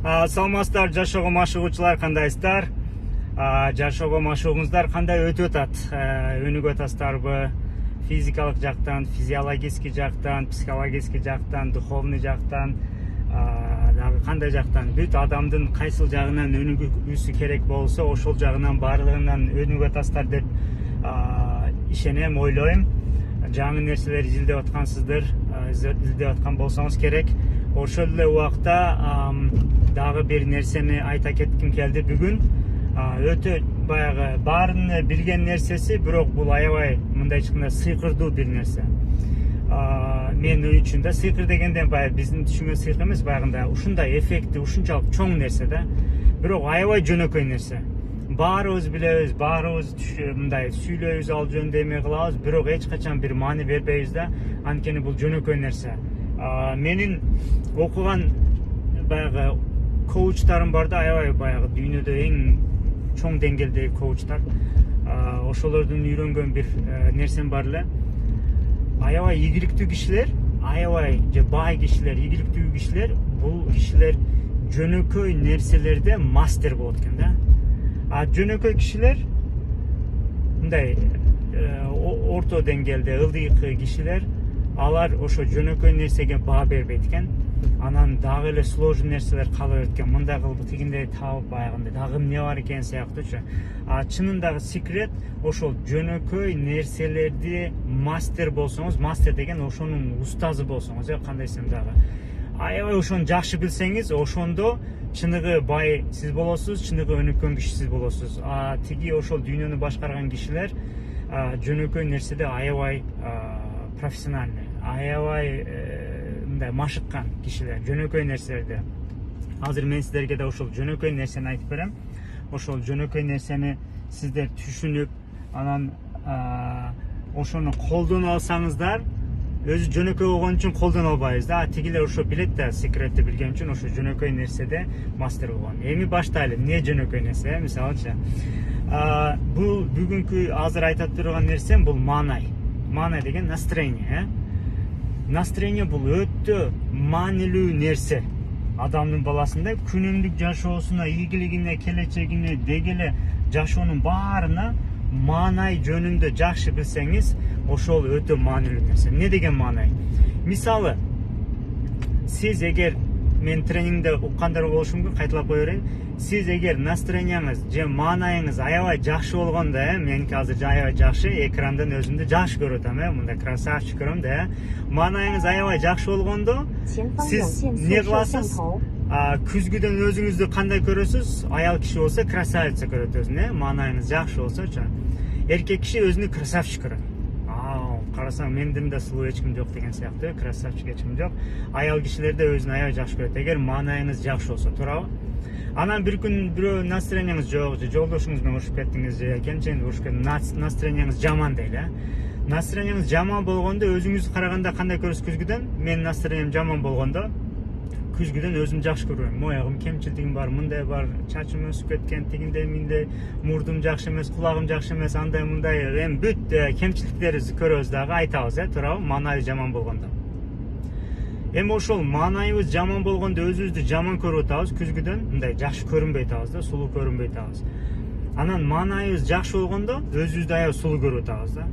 Саламатсыздар жашоого машыгуучулар, кандайсыздар? Жашоого машыгуңуздар кандай өтүп атат? Өнүгүп атасыздарбы? Физикалык жактан, физиологический жактан, психологический жактан, духовный жактан, дагы кандай жактан? Бүт адамдын кайсыл жагынан өнүгүүсү керек болсо, ошол жагынан баардыгынан өнүгүп атасыздар деп ишенем, ойлойм. Жаңы нерселер изилдеп аткансыздар, изилдеп аткан болсоңуз керек. Ошол эле убакта дагы бир нерсени айта кетким келди бүгүн. Өтө баягы баарын билген нерсеси, бирок бул аябай мындай айтканда сыйкырдуу бир нерсе. Мен үчүн да сыйкыр дегенден баягы биздин түшүнгөн сыйкыр эмес, баягында ушундай эффекти, ушунчалык чоң нерсе да. Бирок аябай жөнөкөй нерсе. Баарыбыз билебиз, баарыбыз мындай сүйлөйбүз, ал жөнүндө эме кылабыз, бирок эч качан бир маани бербейбиз да. Анткени бул жөнөкөй нерсе. Менин окуган баягы коучтарым бар да, аябай баягы дүйнөдө эң чоң деңгээлдеги коучтар. Ошолордун үйрөнгөн бир нерсем бар эле. Аябай ийгиликтүү кишилер, аябай же бай кишилер, ийгиликтүү кишилер, бул кишилер жөнөкөй нерселерде мастер болот экен да. Жөнөкөй кишилер мындай орто деңгээлде ылдыйкы кишилер, алар ошо жөнөкөй нерсеге баа бербейт экен. Анан дагы эле сложный нерселер калып өткөн. Мындай кылып тигиндей табып баягындай дагы эмне бар экен сыяктуучу. Чынындагы секрет ошол жөнөкөй нерселерди мастер болсоңуз, мастер деген ошонун устазы болсоңуз, кандай десем дагы. Аябай ошону жакшы билсеңиз, ошондо чыныгы бай сиз болосуз, чыныгы өнүккөн киши сиз болосуз. Тиги ошол дүйнөнү башкарган кишилер жөнөкөй нерседе аябай профессиональный, аябай мындай машыккан кишилер жөнөкөй нерселерде. Азыр мен сиздерге да ошол жөнөкөй нерсени айтып берем. Ошол жөнөкөй нерсени сиздер түшүнүп, анан ошону колдоно алсаңыздар, өзү жөнөкөй болгон үчүн колдоно албайбыз да. Тигилер ошо билет да, секретти билген үчүн ошо жөнөкөй нерседе мастер болгон. Эми баштайлы. Эмне жөнөкөй нерсе, мисалычы. Бул бүгүнкү азыр айтып турган нерсем бул маанай. Маанай деген настроение. Настроение бул өтө маанилүү нерсе. Адамдын баласында күнүмдүк жашоосуна, ийгилигине, келечегине, дегеле жашоонун баарына маанай жөнүндө жакшы билсеңиз, ошол өтө маанилүү нерсе. Эмне деген маанай? Мисалы, сиз эгер мен тренингде уккандар болушу мүмкүн, кайталап кое берейин. Сиз эгер настроенияңыз же маанайыңыз аябай жакшы болгондо, меники азыр аябай жакшы, экрандан өзүмдү жакшы көрүп атам, мындай красавчик көрөм да. Маанайыңыз аябай жакшы болгондо, сиз эмне кыласыз? Күзгүдөн өзүңүздү кандай көрөсүз? Аял киши болсо красавица көрөт өзүн, маанайыңыз жакшы болсочу. Эркек киши өзүнү красавчик көрөт. Карасаң, менден да сулуу эч ким жок деген сыяктуу, красавчик эч ким жок. Аял кишилер да өзүн аябай жакшы көрөт, эгер маанайыңыз жакшы болсо, туурабы? Анан бир күн бирөө настроенияңыз жок, же жолдошуңуз менен урушуп кеттиңиз, же келинчегиңиз урушуп кеттиңиз, настроенияңыз жаман дейли. Настроенияңыз жаман болгондо өзүңүздү караганда кандай көрөсүз күзгүдөн? Менин настроениям жаман болгондо күзгүдөн өзүмдү жакшы көрбөйм. Моягым кемчилдигим бар, мындай бар, чачым өсүп кеткен, тигиндей миндей, мурдум жакшы эмес, кулагым жакшы эмес, андай мындай, эми бүт кемчиликтерибизди көрөбүз дагы, айтабыз, туурабы? Маанайы жаман болгондо. Эми ошол маанайыбыз жаман болгондо өзүбүздү жаман көрүп атабыз, күзгүдөн мындай жакшы көрүнбөй атабыз да, сулуу көрүнбөй атабыз. Анан маанайыбыз жакшы болгондо өзүбүздү аябай сулуу көрүп атабыз да.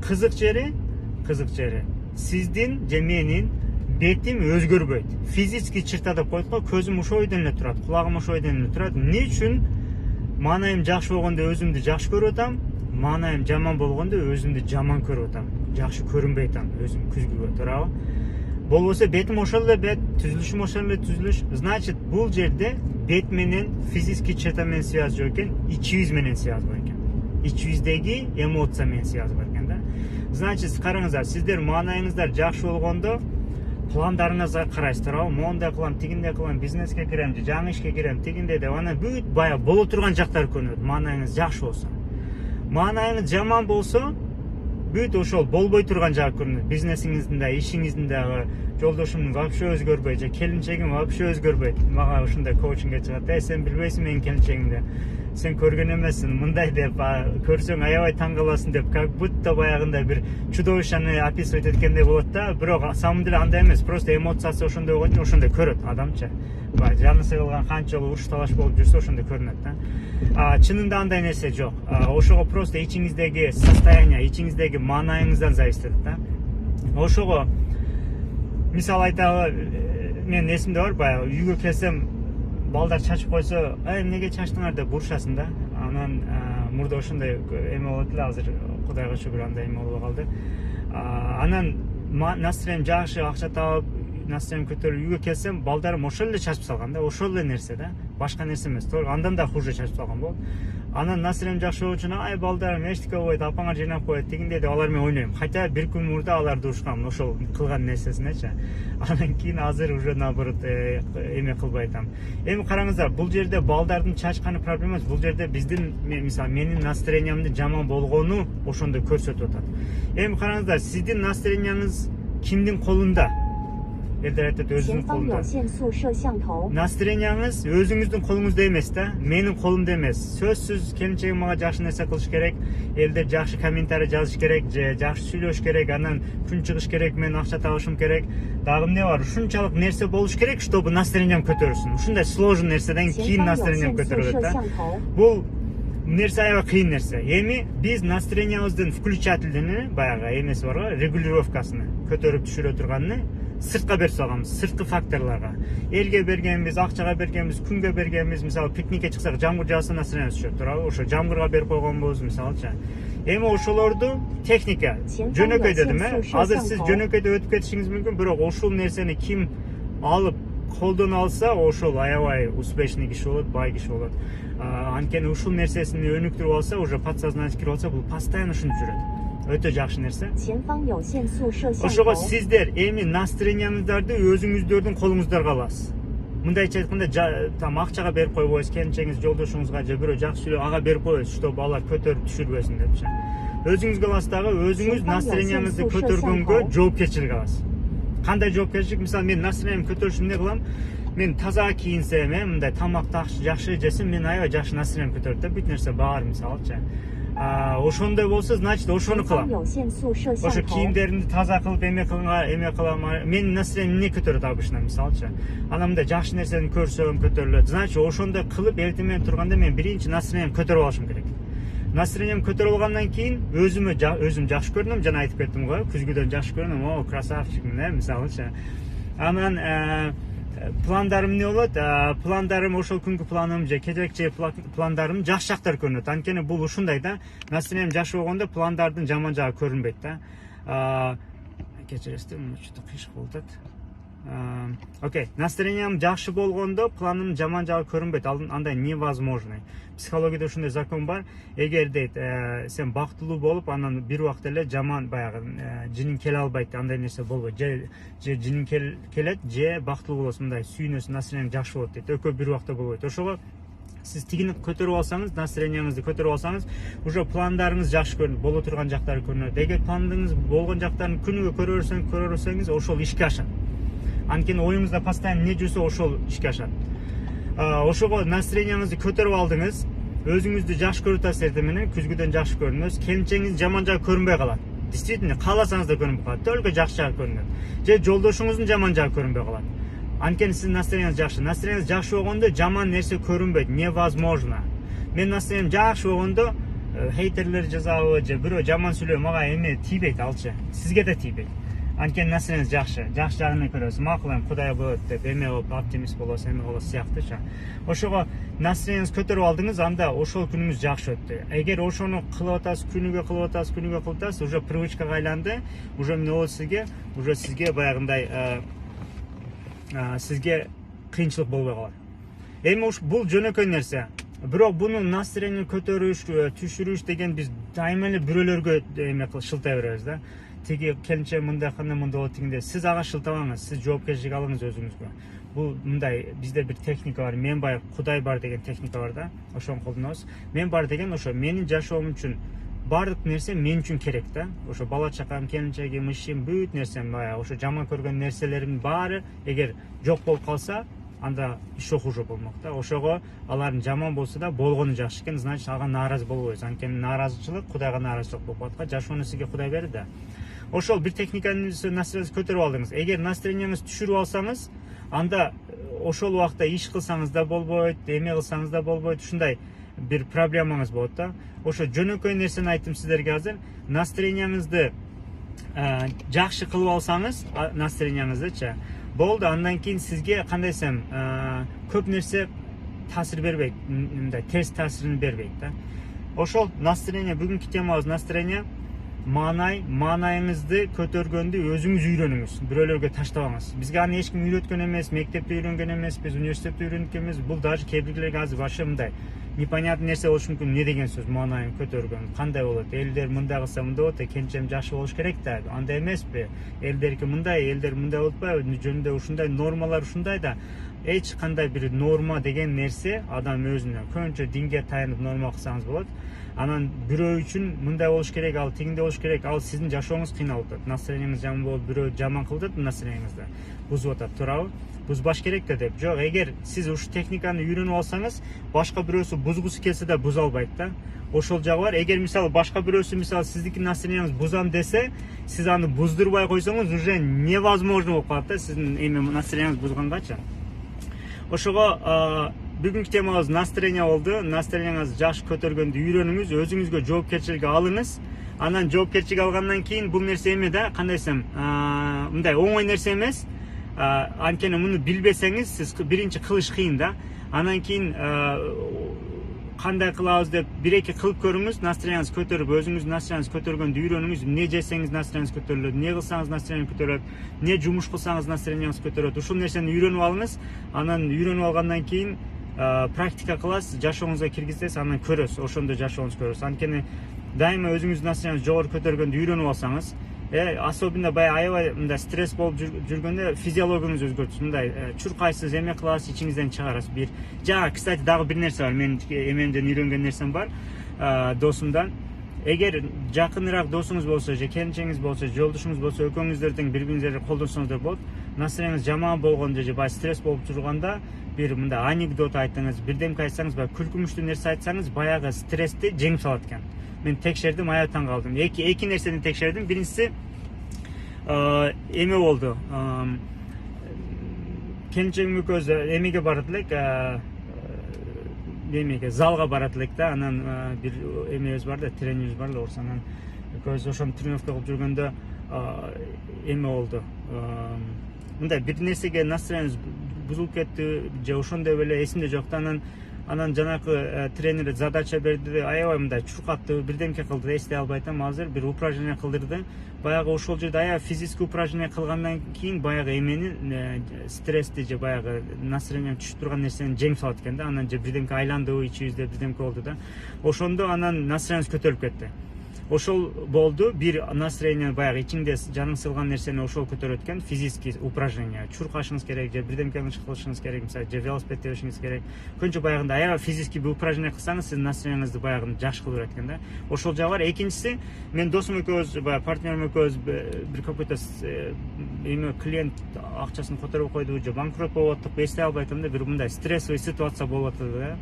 Кызык жери, сиздин же менин бетим өзгөрбөйт. Физический черта деп коет го, көзүм ошол бойдон эле турат, кулагым ошол бойдон эле турат. Эмне үчүн? Маанайым жакшы болгондо өзүмдү жакшы көрүп атам, маанайым жаман болгондо өзүмдү жаман көрүп атам, жакшы көрүнбөй атам өзүм күзгүгө, туурабы? Болбосо бетим ошол эле бет, түзүлүшүм ошол эле түзүлүш. Значит, бул жерде бет менен физический черта менен связь жок экен, ичи жүз менен связь бар экен. Ичи жүздеги эмоция менен связь бар экен да. Значит, караңыздар, сиздер маанайыңыздар жакшы болгондо пландарыңызга карайсыздар, моундай кылам, тигиндей кылам, бизнеске кирем, жаңы ишке кирем, тигиндей деп, анан бүт бая боло турган жактар көрүнөт. Маанайыңыз жакшы болсо. Маанайыңыз жаман болсо, бүт ошол болбой турган жагы көрүнөт. Бизнесиңиздин да, ишиңиздин дагы, жолдошумдун вообще өзгөрбөйт, же келинчегим вообще өзгөрбөйт. Мага ушундай коучингге чыгат, сен билбейсиң менин келинчегимди. Сен көргөн эмессиң, мындай деп, көрсөң аябай таң каласың деп, как будто баягындай бир чудовищаны описывать эткендей болот да, бирок самом деле андай эмес, просто эмоциясы ошондой болгон үчүн ошондой көрөт адамчы. жаны сыгылган канча уруш талаш болуп жүрсө ошондой көрүнөт да. Чынында андай нерсе жок. Ошого просто ичиңиздеги состояние, ичиңиздеги маанайыңыздан зависит этет да. Ошого мисалы айталы, мен эсимде бар, баягы үйгө келсем балдар чачып койсо, эмнеге чачтыңар деп бурушасың да. Анан мурда ошондой эме болот эле, азыр Кудайга шүгүр андай эме болбой калды. Анан настроением жакшы, акча таап, настроением көтөрүлүп үйгө келсем, балдарым ошол эле чачып салган да, ошол эле нерсе да, башка нерсе эмес. Андан да хуже чачып салган болот. Анан настроением жакшы болуу үчүн, ай балдарым эчтеке болбойт, апаңар жыйнап коет дегенде де алар менен ойнойм. Хотя бир күн мурда аларды урушкам ошол кылган нерсесинечи. Анан кийин азыр уже наоборот эме кылбай атам. Эми караңыздар, бул жерде балдардын чачканы проблема эмес. Бул жерде биздин, мисалы менин настроениямдын жаман болгону ошондо көрсөтүп атат. Эми караңыздар, сиздин настроенияңыз кимдин колунда? Элдер айтат өзүнүн колунда. Настроенияңыз өзүңүздүн колуңузда эмес да, менин колумда эмес. Сөзсүз келинчегим мага жакшы нерсе кылыш керек, элдер жакшы комментарий жазыш керек, же жакшы сүйлөш керек, анан күн чыгыш керек, мен акча табышым керек. Дагы эмне бар? Ушунчалык нерсе болуш керек, чтобы настроениям көтөрүлсүн. Ушундай сложный нерседен кийин настроениям көтөрүлөт да. Бул нерсе аябай кыйын нерсе. Эми биз настроениябыздын включательдини, баягы эмеси бар го, регулировкасын көтөрүп түшүрө турганын сыртка берип салганбыз, сырткы факторлорго. Элге бергенбиз, акчага бергенбиз, күнгө бергенбиз, мисалы пикникке чыксак, жамгыр жааса настроениябыз түшөт, туурабы? Ошо жамгырга берип койгонбуз, мисалычы. Эми ошолорду техника, жөнөкөй дедим, азыр сиз жөнөкөйдө өтүп кетишиңиз мүмкүн, бирок ушул нерсени ким алып колдоно алса, ошол аябай успешный киши болот, бай киши болот. Анткени ушул нерсесин өнүктүрүп алса, уже подсознание кирип алса, бул постоянно ушинтип жүрөт. Өтө жакшы нерсе. Ошого сиздер эми настроениябыздарды өзүңүздөрдүн колуңуздарга аласыз. Мындайча айтканда, там акчага берип койбойсуз, келинчегиңиз, жолдошуңузга же бирөө жакшы сүйлөп, ага берип коесуз, чтобы алар көтөрүп түшүрбөсүн депчи. Өзүңүзгө аласыз дагы, өзүңүз настроениябызды көтөргөнгө жоопкерчилик аласыз. Кандай жоопкерчилик? Мисалы, мен настроениямды көтөрүш эмне кылам? Мен таза кийинсем, мындай тамак жакшы жесем, мен аябай жакшы настроениям көтөрөт да, бүт нерсе бар, мисалычы. Ошондой болсо, значит, ошону кылам. Ошо кийимдеримди таза кылып, эме кылам. Менин настроениям эмне көтөрөт обычно, мисалычы. Анан мындай жакшы нерсени көрсөм көтөрүлөт. Значит, ошондой кылып эртең менен турганда мен биринчи настроениямды көтөрүп алышым керек. Настроениям көтөрүп алгандан кийин өзүм жакшы көрүнөм, жана айтып кеттим го, күзгүдөн жакшы көрүнөм, о, красавчикмин, мисалычы. Анан пландарым эмне болот? Пландарым ошол күнгү планым же келечекче пландарым жакшы жактары көрүнөт. Анткени бул ушундай да, настроениям жакшы болгондо пландардын жаман жагы көрүнбөйт да. Кечиресиздер, что-то кыйшык болуп атат. Окей, настроениям жакшы болгондо планым жаман жагы көрүнбөйт. Андай невозможно. Психологияда ушундай закон бар. Эгер дейт, сен бактылуу болуп, анан бир убакта эле жаман баягы жиниң келе албайт, андай нерсе болбойт. Же жиниң келет, же бактылуу болосуң, мындай сүйүнөсүң, настроениям жакшы болот дейт. Экөө бир убакта болбойт. Ошого сиз тигини көтөрүп алсаңыз, настроениябыңызды көтөрүп алсаңыз, уже пландарыңыз жакшы көрүнөт, боло турган жактары көрүнөт. Эгер планыңыз болгон жактарын күнүгө көрөрсөңүз, ошол ишке ашат. Анткени оюңузда постоянно эмне жүрсө, ошол ишке ашат. Ошого настроениябыңызды көтөрүп алдыңыз, өзүңүздү жакшы көрүп атасыз эртең менен, күзгүдөн жакшы көрүнөсүз, келинчегиңиз жаман жагы көрүнбөй калат. Действительно, кааласаңыз да көрүнбөй калат, только жакшы жагы көрүнөт. Же жолдошуңуздун жаман жагы көрүнбөй калат. Анткени сиздин настроениябыз жакшы. Настроениябыз жакшы болгондо жаман нерсе көрүнбөйт, невозможно. Мен настроениям жакшы болгондо хейтерлер жазабы, же бирөө жаман сүйлөп мага эме тийбейт, алчы. Сизге да тийбейт. Анткени настроениябыз жакшы, жакшы жагын көрөсүз. Макул эми Кудай болот деп эме болуп, оптимист болосуз, эме болосуз сыяктычы. Ошого настроениябызды көтөрүп алдыңыз, анда ошол күнүңүз жакшы өттү. Эгер ошону кылып атасыз, күнүгө кылып атасыз, уже привычкага айланды, уже эмне болот сизге? Уже сизге баягындай сизге кыйынчылык болбой калат. Эми бул жөнөкөй нерсе. Бирок буну настроение көтөрүш, түшүрүш деген биз дайыма эле бирөөлөргө эме шылтай беребиз да. Тиги келинче мындай кандай мындай болот дегенде, сиз ага шылтабаңыз, сиз жоопкерчилик алыңыз өзүңүзгө. Бул мындай бизде бир техника бар, мен бар, Кудай бар деген техника бар да. Ошону колдонобуз. Мен бар деген ошо менин жашоом үчүн бардык нерсе мен үчүн керек да. Ошо бала чакам, келинчегим, ишим, бүт нерсем, ошо жаман көргөн нерселеримдин баары эгер жок болуп калса, анда еще хуже болмок да. Ошого алардын жаман болсо да болгону жакшы экен, значит ага нааразы болбойбуз. Анткени нааразычылык Кудайга нааразычылык болуп аткан. Жашоону сизге Кудай берди да. Ошол бир техниканы настроениябызды көтөрүп алдыңыз. Эгер настроениябыңызды түшүрүп алсаңыз, анда ошол убакта иш кылсаңыз да болбойт, эме кылсаңыз да болбойт, ушундай бир проблемаңыз болот да. Ошо жөнөкөй нерсени айттым сиздерге азыр. Настроенияңызды жакшы кылып алсаңыз, настроенияңыздычы болду, андан кийин сизге кандай десем, көп нерсе таасир бербейт, мындай терс таасирин бербейт да. Ошол настроение, бүгүнкү темабыз настроение. Маанайыңызды көтөргөндү өзүңүз үйрөнүңүз, бирөөлөргө таштабаңыз. Бизге аны эч ким үйрөткөн эмес, мектепте үйрөнгөн эмес, биз университетте үйрөнгөн эмес. Бул даже кээ бирлерге азыр вообще мындай непонятный нерсе болушу мүмкүн. Не деген сөз маанайын көтөргөн? Кандай болот? Элдер мындай кылса мындай болот, кенжем жакшы болуш керек да. Андай эмеспи? Элдерки мындай, элдер мындай болтпайбы? Жөнүндө ушундай нормалар ушундай да. Эч кандай бир норма деген нерсе адам өзүнө көбүнчө динге таянып норма кылсаңыз болот. Анан бирөө үчүн мындай болуш керек, ал тигиндей болуш керек, ал сиздин жашооңуз кыйналып атат. Настроениеңиз жаман болуп, бирөө жаман кылып атат, настроениеңизди бузуп атат, туурабы? Бузбаш керек да деп. Жок, эгер сиз ушу техниканы үйрөнүп алсаңыз, башка бирөөсү бузгусу келсе да буза албайт да. Ошол жагы бар. Эгер мисалы башка бирөөсү мисалы сиздики настроениеңиз бузам десе, сиз аны буздурбай койсоңуз, уже невозможно болуп калат да, сиздин эми настроениеңиз бузгангачы. Ошого бүгүнкү темабыз настроение болду. Настроениеңизди жакшы көтөргөндү үйрөнүңүз, өзүңүзгө жоопкерчилик алыңыз. Анан жоопкерчилик алгандан кийин бул нерсе эме да, кандай десем, мындай оңой нерсе эмес. Анткени муну билбесеңиз, сиз биринчи кылыш кыйын да. Анан кийин кандай кылабыз деп бир-эки кылып көрүңүз, настроениеңизди көтөрүп, өзүңүздүн настроениеңизди көтөргөндү үйрөнүңүз. Не жесеңиз настроениңиз көтөрүлөт, не кылсаңыз настроениеңиз көтөрүлөт, не жумуш кылсаңыз настроениеңиз көтөрөт. Ушул нерсени үйрөнүп алыңыз. Анан үйрөнүп алгандан кийин практика кыласыз, жашооңузга киргизесиз, анан көрөсүз, ошондо жашооңузду көрөсүз. Анткени дайыма өзүңүздүн настроениңизди жогору көтөргөндү үйрөнүп алсаңыз, особенно баягы аябай мындай стресс болуп жүргөндө физиологияңыз өзгөртүш, мындай чуркайсыз, эме кыласыз, ичиңизден чыгарасыз. Бир жана, кстати, дагы бир нерсе бар, менин эмемден үйрөнгөн нерсем бар, досумдан. Эгер жакыныраак досуңуз болсо, же келинчеңиз болсо, жолдошуңуз болсо, экөөңүздөр тең бири-бириңизди колдонсоңуздар болот. Настроениңиз жаман болгондо же баягы стресс болуп турганда бир мындай анекдот айтыңыз, бирдемке айтсаңыз, баягы күлкүмүштүү нерсе айтсаңыз, баягы стрессти жеңип салат экен. Мен текшердим, аябай таң калдым. Эки нерсени текшердим. Биринчиси эме болду. Келинчегим экөөбүз эмеге барат элек, эмеге залга барат элек да. Анан бир эмебиз бар да, тренерибиз бар да, Орсанан. Экөөбүз ошону тренировка кылып жүргөндө эме болду. Мындай бир нерсеге настроениңиз бузулуп кетти, же ошондой эле эсимде жок да. Анан жанакы тренер задача берди, аябай мындай чуркатты, бирдемке кылды, эстей албай атам азыр, бир упражнение кылдырды. Баягы ошол жерде аябай физический упражнение кылгандан кийин баягы эмени, стрессти же баягы настроение түшүп турган нерсени жеңип салат экен да. Анан же бирдемке айландыбы, ичибизде бирдемке болду да. Ошондо анан настроениңиз көтөрүлүп кетти. Ошол болду, бир настроение баягы ичиңде жаның сылган нерсени ошол көтөрөт экен, физический упражнение. Чуркашыңыз керек, же бирдемке кылышыңыз керек, мисалы, же велосипед тебишиңиз керек. Көбүнчө баягында аябай физический бир упражнение кылсаңыз, сиздин настроениңизди баягы жакшы кылып берет экен да. Ошол жагы бар. Экинчиси, мен досум экөөбүз, баягы партнерим экөөбүз бир какой-то эме клиент акчасын которуп койду, же банкрот болуп аттык, эстей албай атам да, бир мындай стрессовый ситуация болуп атты да.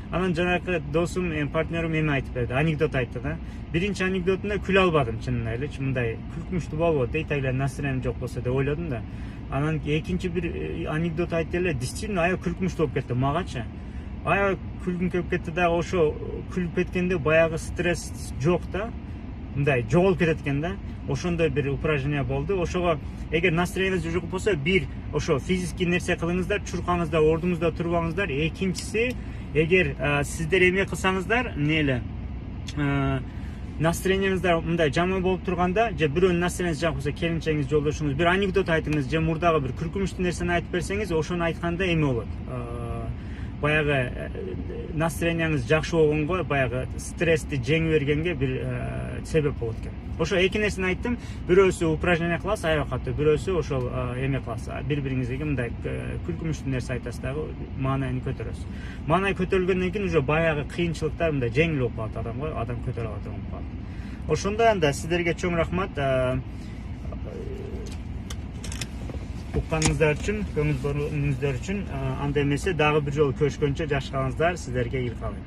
Анан жанакы досум, партнерим эме айтып берди, анекдот айтты да. Биринчи анекдотунда күлө албадым, чынын элечи, мындай күлкүмүштүү болбойт, дейтайлар настроением жок болсо деп ойлодум да. Анан экинчи бир анекдот айтты эле, действительно аябай күлкүмүштүү болуп кетти магачы. Аябай күлгүм келип кетти дагы, ошо күлүп кеткенде баягы стресс жок да. Мындай жоголуп кетет экен да. Ошондой бир упражнение болду. Ошого эгер настроениеңиз жок болсо, бир ошо физический нерсе кылыңыздар, чуркаңыздар, ордуңузда турбаңыздар. Экинчиси, эгер сиздер эме кылсаңыздар, эмне настроениеңиздар мындай жаман болуп турганда, же бирөөнүн настроениясы жакшы болсо, келинчеңиз, жолдошуңуз бир анекдот айтыңыз, же мурдагы бир күлкүмүштүү нерсени айтып берсеңиз, ошону айтканда эме болот. Баягы настроенияңыз жакшы болгонго, баягы стрессти жеңип бергенге бир себеп болот экен. Ошо эки нерсени айттым. Бирөөсү упражнение кыласыз, аябай катуу, бирөөсү ошол эме кыласыз. Бири-бириңизге мындай күлкүмүштүү нерсе айтасыз дагы, маанайын көтөрөсүз. Маанай көтөрүлгөндөн кийин уже баягы кыйынчылыктар мындай жеңил болуп калат адамга, адам көтөрө алат болуп калат. Ошондо анда сиздерге чоң рахмат. Укканыңыздар үчүн, көңүл бурууңуздар үчүн. Анда эмесе дагы бир жолу көрүшкөнчө жакшы калыңыздар. Сиздерге ийгилик каалайм.